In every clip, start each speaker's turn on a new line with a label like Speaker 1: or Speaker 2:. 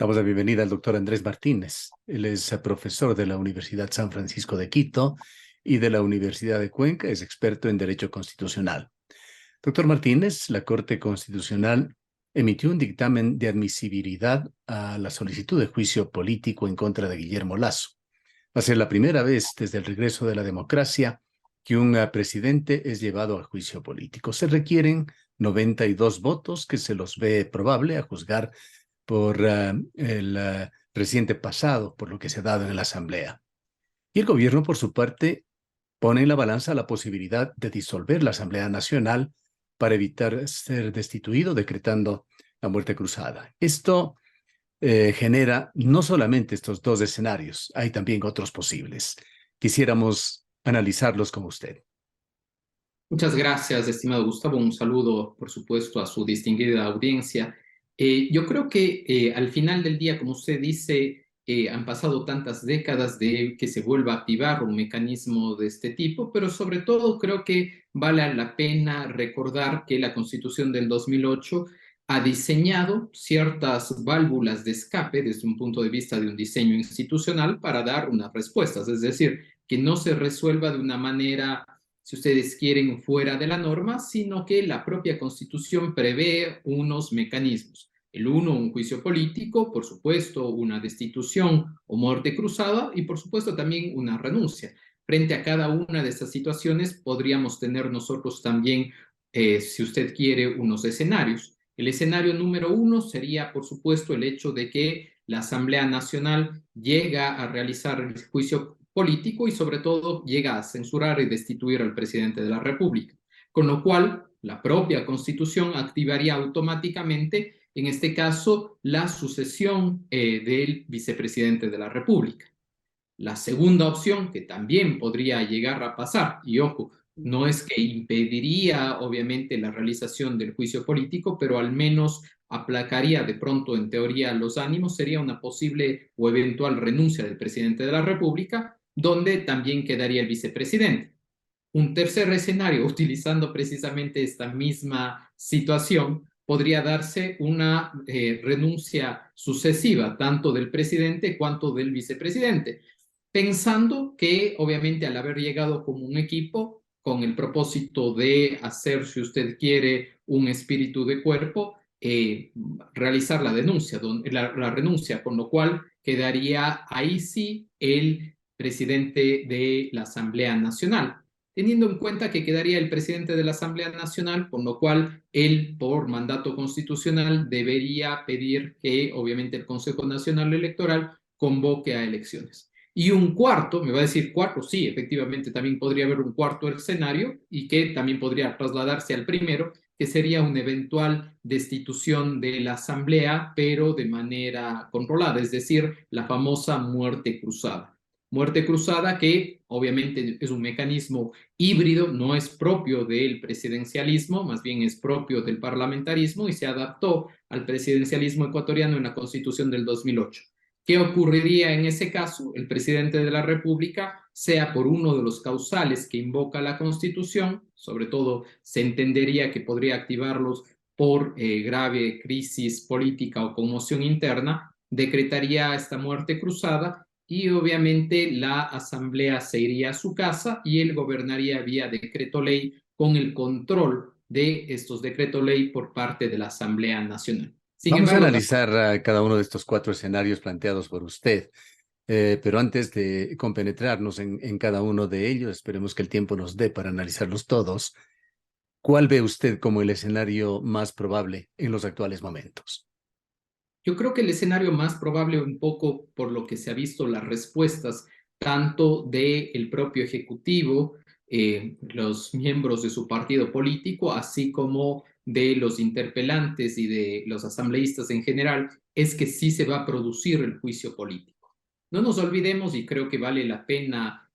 Speaker 1: Damos la bienvenida al doctor Andrés Martínez. Él es profesor de la Universidad San Francisco de Quito y de la Universidad de Cuenca. Es experto en Derecho Constitucional. Doctor Martínez, la Corte Constitucional emitió un dictamen de admisibilidad a la solicitud de juicio político en contra de Guillermo Lasso. Va a ser la primera vez desde el regreso de la democracia que un presidente es llevado a juicio político. Se requieren 92 votos, que se los ve probable a juzgar por el reciente pasado, por lo que se ha dado en la Asamblea. Y el gobierno, por su parte, pone en la balanza la posibilidad de disolver la Asamblea Nacional para evitar ser destituido, decretando la muerte cruzada. Esto genera no solamente estos dos escenarios, hay también otros posibles. Quisiéramos analizarlos con usted.
Speaker 2: Muchas gracias, estimado Gustavo. Un saludo, por supuesto, a su distinguida audiencia. Yo creo que al final del día, como usted dice, han pasado tantas décadas de que se vuelva a activar un mecanismo de este tipo, pero sobre todo creo que vale la pena recordar que la Constitución del 2008 ha diseñado ciertas válvulas de escape desde un punto de vista de un diseño institucional para dar unas respuestas, es decir, que no se resuelva de una manera, si ustedes quieren, fuera de la norma, sino que la propia Constitución prevé unos mecanismos. El uno, un juicio político, por supuesto, una destitución o muerte cruzada y, por supuesto, también una renuncia. Frente a cada una de estas situaciones, podríamos tener nosotros también, si usted quiere, unos escenarios. El escenario número uno sería, por supuesto, el hecho de que la Asamblea Nacional llega a realizar el juicio político y sobre todo llega a censurar y destituir al presidente de la República, con lo cual la propia Constitución activaría automáticamente, en este caso, la sucesión del vicepresidente de la República. La segunda opción, que también podría llegar a pasar, y ojo, no es que impediría obviamente la realización del juicio político, pero al menos aplacaría de pronto en teoría los ánimos, sería una posible o eventual renuncia del presidente de la República, donde también quedaría el vicepresidente. Un tercer escenario, utilizando precisamente esta misma situación, podría darse una renuncia sucesiva, tanto del presidente cuanto del vicepresidente, pensando que obviamente al haber llegado como un equipo, con el propósito de hacer, si usted quiere, un espíritu de cuerpo, realizar la denuncia, la renuncia, con lo cual quedaría ahí sí el presidente de la Asamblea Nacional, teniendo en cuenta que quedaría el presidente de la Asamblea Nacional, con lo cual él, por mandato constitucional, debería pedir que, obviamente, el Consejo Nacional Electoral convoque a elecciones. Y un cuarto, me va a decir cuatro, sí, efectivamente también podría haber un cuarto escenario y que también podría trasladarse al primero, que sería una eventual destitución de la Asamblea, pero de manera controlada, es decir, la famosa muerte cruzada. Muerte cruzada que obviamente es un mecanismo híbrido, no es propio del presidencialismo, más bien es propio del parlamentarismo y se adaptó al presidencialismo ecuatoriano en la Constitución del 2008. ¿Qué ocurriría en ese caso? El presidente de la República, sea por uno de los causales que invoca la Constitución, sobre todo se entendería que podría activarlos por grave crisis política o conmoción interna, decretaría esta muerte cruzada y obviamente la asamblea se iría a su casa y él gobernaría vía decreto ley con el control de estos decreto ley por parte de la Asamblea Nacional. Sin
Speaker 1: Vamos a
Speaker 2: embargo,
Speaker 1: analizar cada uno de estos cuatro escenarios planteados por usted. Pero antes de compenetrarnos en cada uno de ellos, esperemos que el tiempo nos dé para analizarlos todos. ¿Cuál ve usted como el escenario más probable en los actuales momentos?
Speaker 2: yo creo que el escenario más probable, un poco por lo que se ha visto las respuestas tanto del propio Ejecutivo, los miembros de su partido político, así como de los interpelantes y de los asambleístas en general, es que sí se va a producir el juicio político. No nos olvidemos, y creo que vale la pena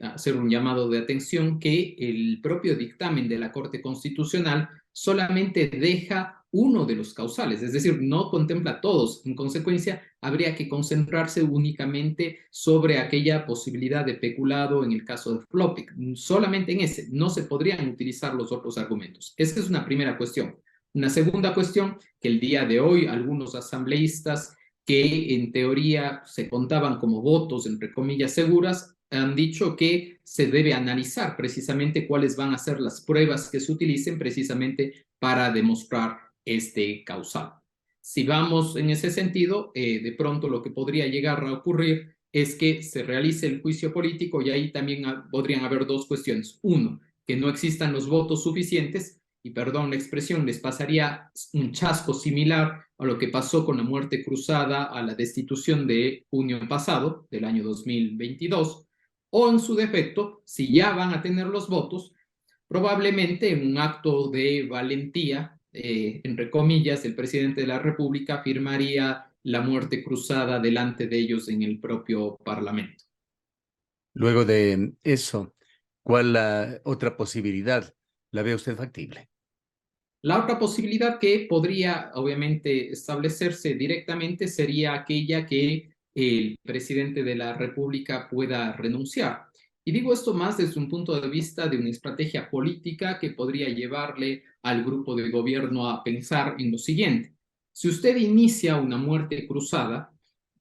Speaker 2: hacer un llamado de atención, que el propio dictamen de la Corte Constitucional solamente deja uno de los causales, es decir, no contempla todos. En consecuencia, habría que concentrarse únicamente sobre aquella posibilidad de peculado en el caso de Flopik. Solamente en ese, no se podrían utilizar los otros argumentos. Esa es una primera cuestión. Una segunda cuestión, que el día de hoy algunos asambleístas que en teoría se contaban como votos, entre comillas, seguras, han dicho que se debe analizar precisamente cuáles van a ser las pruebas que se utilicen precisamente para demostrar este causal. Si vamos en ese sentido, de pronto lo que podría llegar a ocurrir es que se realice el juicio político y ahí también podrían haber dos cuestiones. Uno, que no existan los votos suficientes y perdón la expresión, les pasaría un chasco similar a lo que pasó con la muerte cruzada a la destitución de junio pasado, del año 2022, o en su defecto, si ya van a tener los votos, probablemente en un acto de valentía, entre comillas, el presidente de la República firmaría la muerte cruzada delante de ellos en el propio Parlamento.
Speaker 1: Luego de eso, ¿cuál la otra posibilidad la ve usted factible?
Speaker 2: La otra posibilidad que podría obviamente establecerse directamente sería aquella que el presidente de la República pueda renunciar. Y digo esto más desde un punto de vista de una estrategia política que podría llevarle al grupo de gobierno a pensar en lo siguiente. Si usted inicia una muerte cruzada,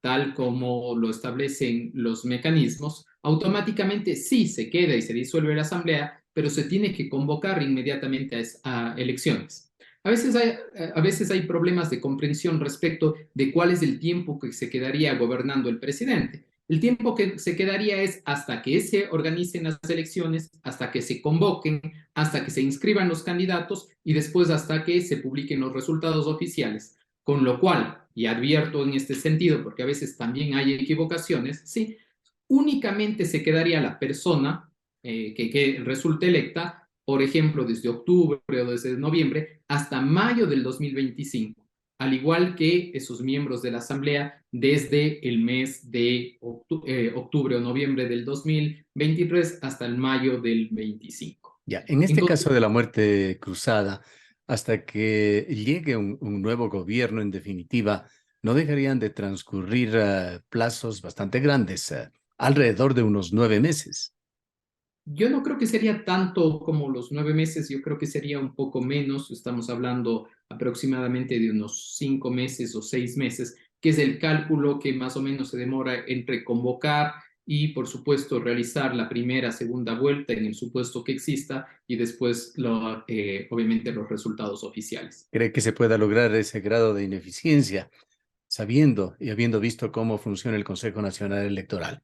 Speaker 2: tal como lo establecen los mecanismos, automáticamente sí se queda y se disuelve la asamblea, pero se tiene que convocar inmediatamente a elecciones. A veces hay problemas de comprensión respecto de cuál es el tiempo que se quedaría gobernando el presidente. El tiempo que se quedaría es hasta que se organicen las elecciones, hasta que se convoquen, hasta que se inscriban los candidatos y después hasta que se publiquen los resultados oficiales. Con lo cual, y advierto en este sentido, porque a veces también hay equivocaciones, sí, únicamente se quedaría la persona que resulte electa, por ejemplo, desde octubre o desde noviembre hasta mayo del 2025, al igual que esos miembros de la Asamblea desde el mes de octubre o noviembre del 2023 hasta el mayo del 25.
Speaker 1: Ya, en este caso de la muerte cruzada, hasta que llegue un nuevo gobierno en definitiva, no dejarían de transcurrir plazos bastante grandes, alrededor de unos 9 meses.
Speaker 2: Yo no creo que sería tanto como los 9 meses, yo creo que sería un poco menos, estamos hablando aproximadamente de unos 5 meses o 6 meses, que es el cálculo que más o menos se demora entre convocar y, por supuesto, realizar la primera, segunda vuelta en el supuesto que exista y después, obviamente, los resultados oficiales.
Speaker 1: ¿Cree que se pueda lograr ese grado de ineficiencia, sabiendo y habiendo visto cómo funciona el Consejo Nacional Electoral?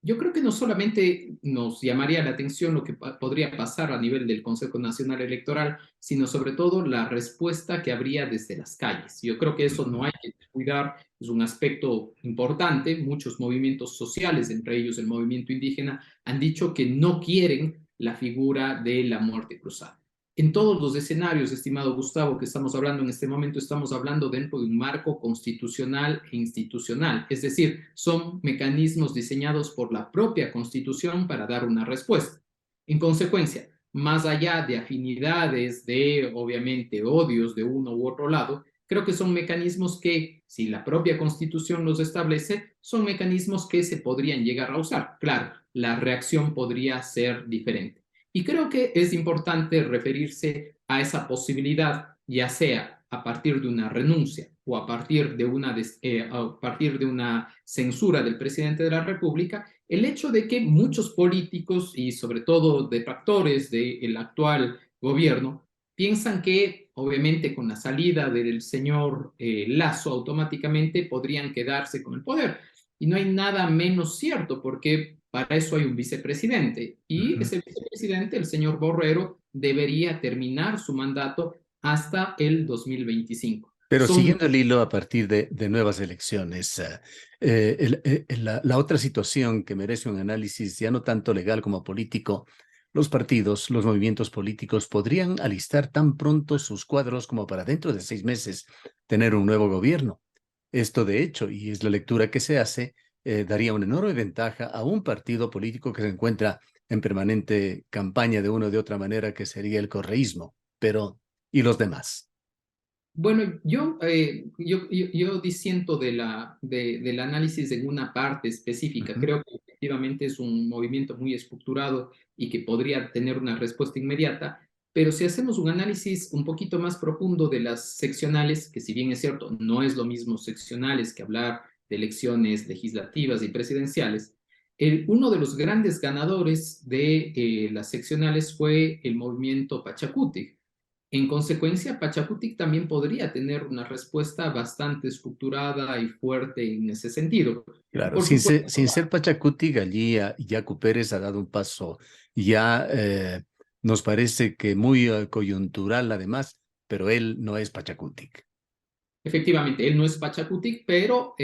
Speaker 2: Yo creo que no solamente nos llamaría la atención lo que podría pasar a nivel del Consejo Nacional Electoral, sino sobre todo la respuesta que habría desde las calles. Yo creo que eso no
Speaker 1: Ujú.
Speaker 2: hay que descuidar, es un aspecto importante. Muchos movimientos sociales, entre ellos el movimiento indígena, han dicho que no quieren la figura de la muerte cruzada. En todos los escenarios, estimado Gustavo, que estamos hablando en este momento, estamos hablando dentro de un marco constitucional e institucional, es decir, son mecanismos diseñados por la propia Constitución para dar una respuesta. En consecuencia, más allá de afinidades, de obviamente odios de uno u otro lado, creo que son mecanismos que, si la propia Constitución los establece, son mecanismos que se podrían llegar a usar. Claro, la reacción podría ser diferente. Y creo que es importante referirse a esa posibilidad, ya sea a partir de una renuncia o a partir de una censura del presidente de la República, el hecho de que muchos políticos y sobre todo detractores del actual gobierno piensan que obviamente con la salida del señor Lazo automáticamente podrían quedarse con el poder. Y no hay nada menos cierto porque para eso hay un vicepresidente y
Speaker 1: Ujú.
Speaker 2: ese vicepresidente, el señor Borrero, debería terminar su mandato hasta el 2025.
Speaker 1: Pero
Speaker 2: Son
Speaker 1: siguiendo el hilo a partir de nuevas elecciones, la otra situación que merece un análisis ya no tanto legal como político, los partidos, los movimientos políticos podrían alistar tan pronto sus cuadros como para dentro de 6 meses tener un nuevo gobierno. Esto, de hecho, y es la lectura que se hace, daría una enorme ventaja a un partido político que se encuentra en permanente campaña de una o de otra manera, que sería el correísmo. Pero, ¿y los demás?
Speaker 2: Bueno, yo disiento del análisis en una parte específica.
Speaker 1: Ujú.
Speaker 2: Creo que efectivamente es un movimiento muy estructurado y que podría tener una respuesta inmediata, Pero si hacemos un análisis un poquito más profundo de las seccionales, que si bien es cierto, no es lo mismo seccionales que hablar de elecciones legislativas y presidenciales, uno de los grandes ganadores de las seccionales fue el movimiento Pachacutic. En consecuencia, Pachacutic también podría tener una respuesta bastante estructurada y fuerte en ese sentido. Y
Speaker 1: Claro,
Speaker 2: por supuesto,
Speaker 1: sin ser Pachacuti, allí Yacu Pérez ha dado un paso ya, nos parece que muy coyuntural además, pero él no es Pachacuti.
Speaker 2: efectivamente, él no es Pachacutic, pero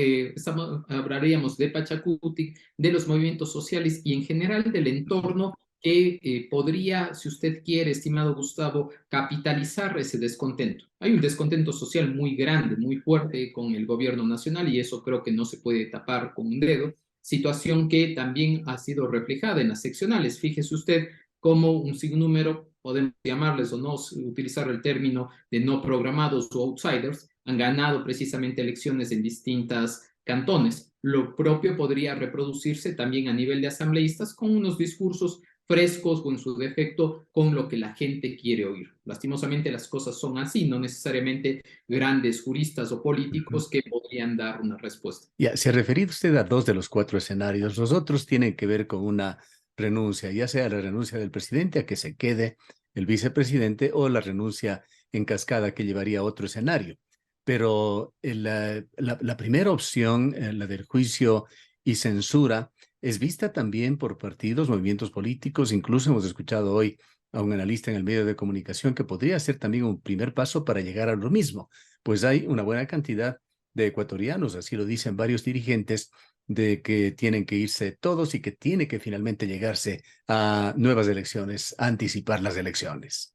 Speaker 2: hablaríamos de Pachacutic, de los movimientos sociales y en general del entorno que podría, si usted quiere, estimado Gustavo, capitalizar ese descontento. Hay un descontento social muy grande, muy fuerte con el gobierno nacional y eso creo que no se puede tapar con un dedo, situación que también ha sido reflejada en las seccionales. Fíjese usted cómo un sinnúmero, podemos llamarles o no utilizar el término de no programados o outsiders, han ganado precisamente elecciones en distintas cantones. Lo propio podría reproducirse también a nivel de asambleístas con unos discursos frescos o en su defecto con lo que la gente quiere oír. Lastimosamente las cosas son así, no necesariamente grandes juristas o políticos que podrían dar una respuesta.
Speaker 1: Ya, se ha referido usted a dos de los cuatro escenarios. Los otros tienen que ver con una renuncia, ya sea la renuncia del presidente a que se quede el vicepresidente o la renuncia en cascada que llevaría a otro escenario. Pero la primera opción, la del juicio y censura, es vista también por partidos, movimientos políticos. Incluso hemos escuchado hoy a un analista en el medio de comunicación que podría ser también un primer paso para llegar a lo mismo, pues hay una buena cantidad de ecuatorianos, así lo dicen varios dirigentes, de que tienen que irse todos y que tiene que finalmente llegarse a nuevas elecciones, a anticipar las elecciones.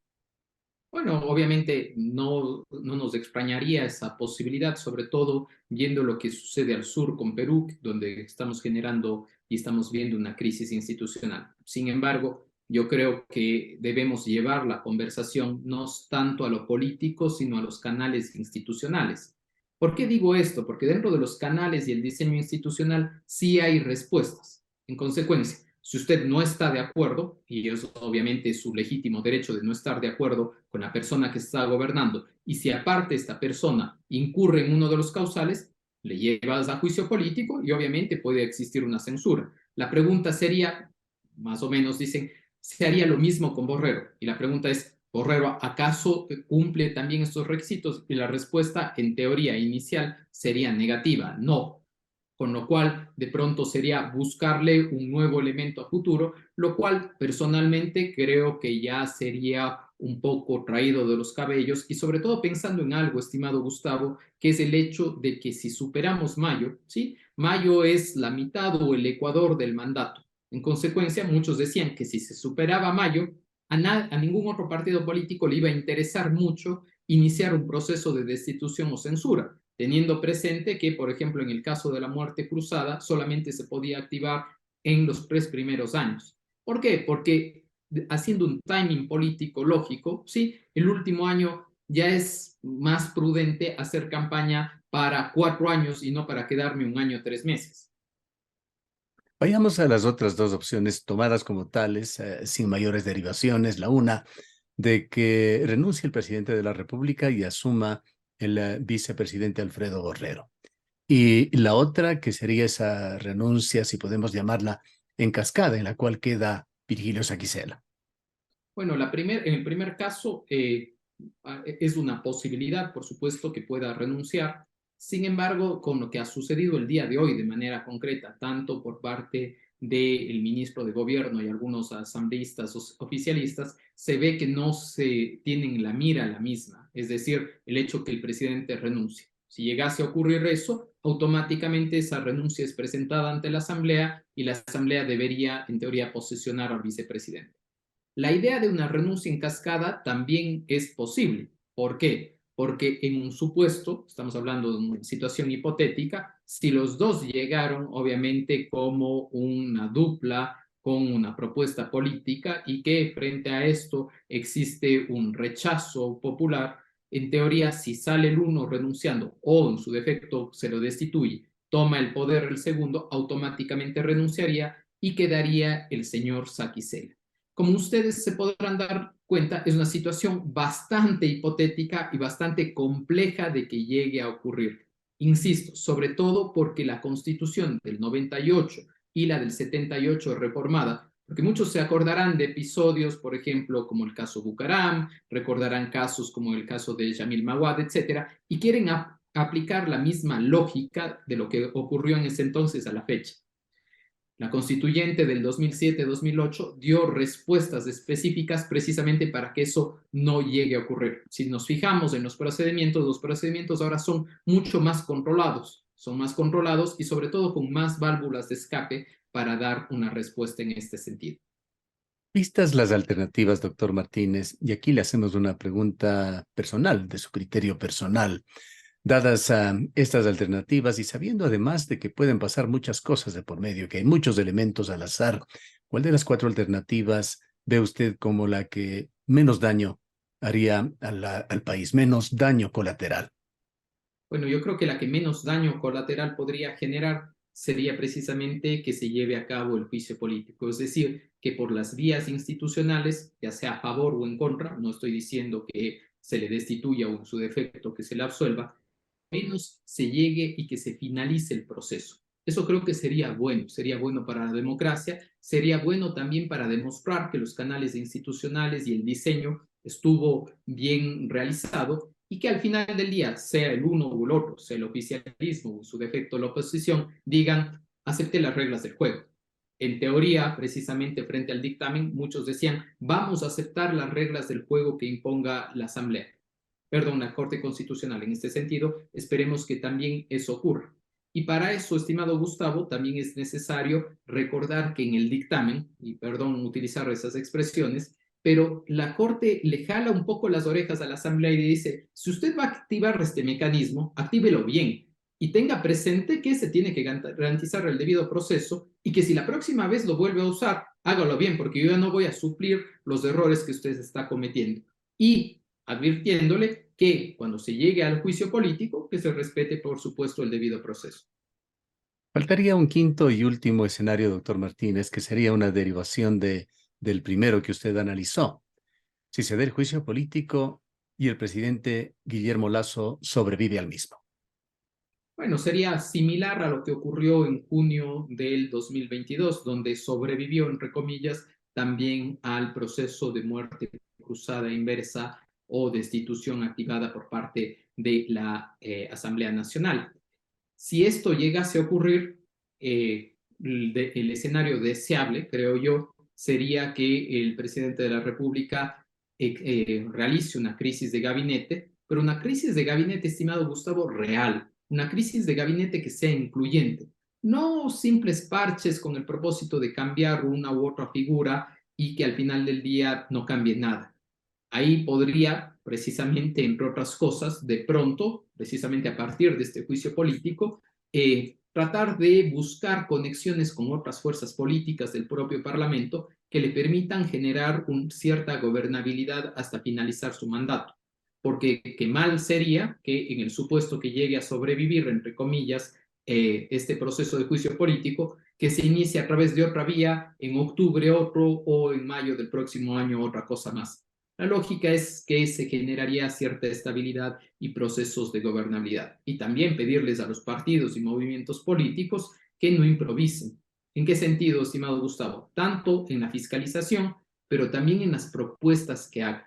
Speaker 2: Bueno, obviamente no nos extrañaría esa posibilidad, sobre todo viendo lo que sucede al sur con Perú, donde estamos generando y estamos viendo una crisis institucional. Sin embargo, yo creo que debemos llevar la conversación no tanto a lo político, sino a los canales institucionales. ¿Por qué digo esto? Porque dentro de los canales y el diseño institucional sí hay respuestas. En consecuencia, si usted no está de acuerdo, y es obviamente su legítimo derecho de no estar de acuerdo con la persona que está gobernando, y si aparte esta persona incurre en uno de los causales, le llevas a juicio político y obviamente puede existir una censura. La pregunta sería, más o menos dicen, ¿se haría lo mismo con Borrero? Y la pregunta es, ¿Borrero acaso cumple también estos requisitos? Y la respuesta en teoría inicial sería negativa, no, con lo cual de pronto sería buscarle un nuevo elemento a futuro, lo cual personalmente creo que ya sería un poco traído de los cabellos y sobre todo pensando en algo, estimado Gustavo, que es el hecho de que si superamos mayo, ¿sí? Mayo es la mitad o el ecuador del mandato. En consecuencia, muchos decían que si se superaba mayo, a ningún otro partido político le iba a interesar mucho iniciar un proceso de destitución o censura, teniendo presente que, por ejemplo, en el caso de la muerte cruzada, solamente se podía activar en los 3 primeros años. ¿Por qué? Porque haciendo un timing político lógico, ¿sí? El último año ya es más prudente hacer campaña para 4 años y no para quedarme un año, 3 meses.
Speaker 1: Vayamos a las otras dos opciones tomadas como tales, sin mayores derivaciones. La una, de que renuncie el presidente de la República y asuma el vicepresidente Alfredo Borrero. Y la otra, que sería esa renuncia, si podemos llamarla, en cascada, en la cual queda Virgilio Saquicela.
Speaker 2: Bueno, en el primer caso es una posibilidad, por supuesto, que pueda renunciar. Sin embargo, con lo que ha sucedido el día de hoy de manera concreta, tanto por parte del ministro de Gobierno y algunos asambleístas oficialistas, se ve que no se tienen la mira la misma, es decir, el hecho que el presidente renuncie. Si llegase a ocurrir eso, automáticamente esa renuncia es presentada ante la Asamblea y la Asamblea debería, en teoría, posesionar al vicepresidente. La idea de una renuncia en cascada también es posible. ¿Por qué? Porque en un supuesto, estamos hablando de una situación hipotética, si los dos llegaron obviamente como una dupla con una propuesta política y que frente a esto existe un rechazo popular, en teoría si sale el uno renunciando o en su defecto se lo destituye, toma el poder el segundo, automáticamente renunciaría y quedaría el señor Saquicela. Como ustedes se podrán dar cuenta, es una situación bastante hipotética y bastante compleja de que llegue a ocurrir. Insisto, sobre todo porque la Constitución del 98 y la del 78 reformada, porque muchos se acordarán de episodios, por ejemplo, como el caso Bucaram, recordarán casos como el caso de Jamil Mawad, etcétera, y quieren aplicar la misma lógica de lo que ocurrió en ese entonces a la fecha. La constituyente del 2007-2008 dio respuestas específicas precisamente para que eso no llegue a ocurrir. Si nos fijamos en los procedimientos ahora son más controlados y sobre todo con más válvulas de escape para dar una respuesta en este sentido.
Speaker 1: Vistas las alternativas, doctor Martínez, y aquí le hacemos una pregunta personal, de su criterio personal. Dadas estas alternativas y sabiendo además de que pueden pasar muchas cosas de por medio, que hay muchos elementos al azar, ¿cuál de las cuatro alternativas ve usted como la que menos daño haría al país, menos daño colateral?
Speaker 2: Bueno, yo creo que la que menos daño colateral podría generar sería precisamente que se lleve a cabo el juicio político, es decir, que por las vías institucionales, ya sea a favor o en contra, no estoy diciendo que se le destituya o en su defecto que se le absuelva, menos se llegue y que se finalice el proceso. Eso creo que sería bueno para la democracia, sería bueno también para demostrar que los canales institucionales y el diseño estuvo bien realizado y que al final del día, sea el uno o el otro, sea el oficialismo o en su defecto la oposición, digan, acepte las reglas del juego. En teoría, precisamente frente al dictamen, muchos decían, vamos a aceptar las reglas del juego que imponga la Asamblea. Perdón, la Corte Constitucional. En este sentido, esperemos que también eso ocurra. Y para eso, estimado Gustavo, también es necesario recordar que en el dictamen, y perdón utilizar esas expresiones, pero la Corte le jala un poco las orejas a la Asamblea y le dice, si usted va a activar este mecanismo, actívelo bien y tenga presente que se tiene que garantizar el debido proceso y que si la próxima vez lo vuelve a usar, hágalo bien, porque yo ya no voy a suplir los errores que usted está cometiendo. Y advirtiéndole que cuando se llegue al juicio político, que se respete, por supuesto, el debido proceso.
Speaker 1: Faltaría un quinto y último escenario, doctor Martínez, que sería una derivación del primero que usted analizó. Si se da el juicio político y el presidente Guillermo Lasso sobrevive al mismo.
Speaker 2: Bueno, sería similar a lo que ocurrió en junio del 2022, donde sobrevivió, entre comillas, también al proceso de muerte cruzada inversa o destitución activada por parte de la Asamblea Nacional. Si esto llegase a ocurrir, el escenario deseable, creo yo, sería que el presidente de la República realice una crisis de gabinete, pero una crisis de gabinete, estimado Gustavo, real, una crisis de gabinete que sea incluyente, no simples parches con el propósito de cambiar una u otra figura y que al final del día no cambie nada. Ahí podría, precisamente, entre otras cosas, de pronto, precisamente a partir de este juicio político, tratar de buscar conexiones con otras fuerzas políticas del propio Parlamento que le permitan generar cierta gobernabilidad hasta finalizar su mandato. Porque qué mal sería que en el supuesto que llegue a sobrevivir, entre comillas, este proceso de juicio político, que se inicie a través de otra vía, en octubre otro o en mayo del próximo año otra cosa más. La lógica es que se generaría cierta estabilidad y procesos de gobernabilidad. Y también pedirles a los partidos y movimientos políticos que no improvisen. ¿En qué sentido, estimado Gustavo? Tanto en la fiscalización, pero también en las propuestas que hagan.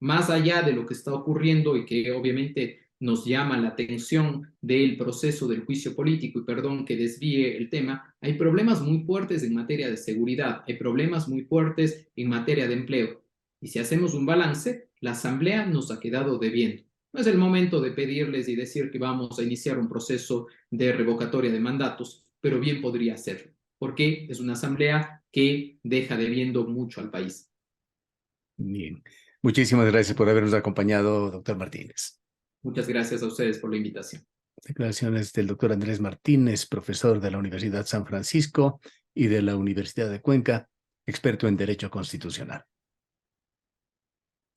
Speaker 2: Más allá de lo que está ocurriendo y que obviamente nos llama la atención del proceso del juicio político, y perdón que desvíe el tema, hay problemas muy fuertes en materia de seguridad, hay problemas muy fuertes en materia de empleo. Y si hacemos un balance, la Asamblea nos ha quedado debiendo. No es el momento de pedirles y decir que vamos a iniciar un proceso de revocatoria de mandatos, pero bien podría hacerlo, porque es una Asamblea que deja debiendo mucho al país.
Speaker 1: Bien. Muchísimas gracias por habernos acompañado, doctor Martínez.
Speaker 2: Muchas gracias a ustedes por la invitación.
Speaker 1: Declaraciones del doctor Andrés Martínez, profesor de la Universidad San Francisco y de la Universidad de Cuenca, experto en Derecho Constitucional.